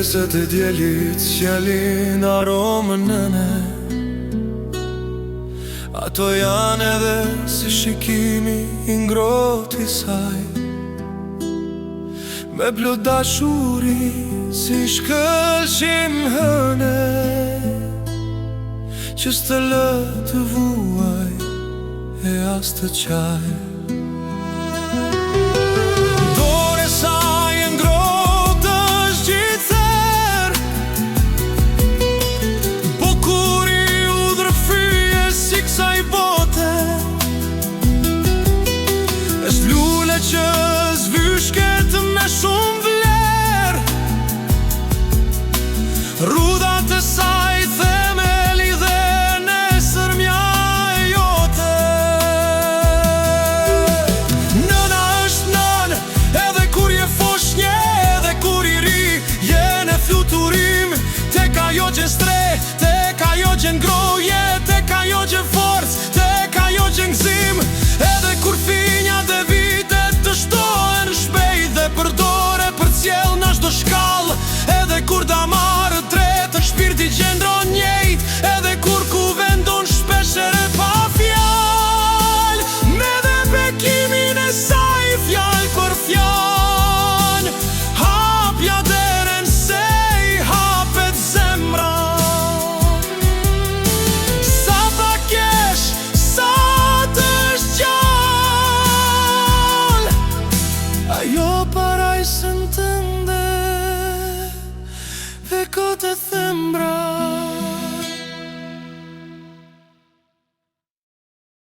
Shpresat e djelit qjalin aromën nëne. Ato janë edhe si shikimi i ngrohtë i saj, me plot dashuri si shkëlqim hëne, që s'të lë të vuaj e as të qaj. Dore saj e ngrohtë është gjithër, bukuri u drëfyje si kësaj bote. Është lule që zvyshket me shumë vler, rrudat e saj themeli dhe nesër mja e jote. Nëna është nën, edhe kur je foshnje, edhe kur i ri, jene fluturim, tek ajo që stre, tek ajo që ngroje, tek ajo që forcë, tek ajo që ngzim. Edhe kur finjat e vitet të shtohen shpejt dhe përdore për cjell në çdo shkallë, edhe kur damarët tretën shpirti gjendron njejt, edhe kur ku vendon shpeshere pa fjallë, me dhe bekimin e saj fjallë për fjallë, hapja deren se i hapet zemra. Sa ta kesh, sa të shqallë, ajo parajsën tënde, dhe kote thembra.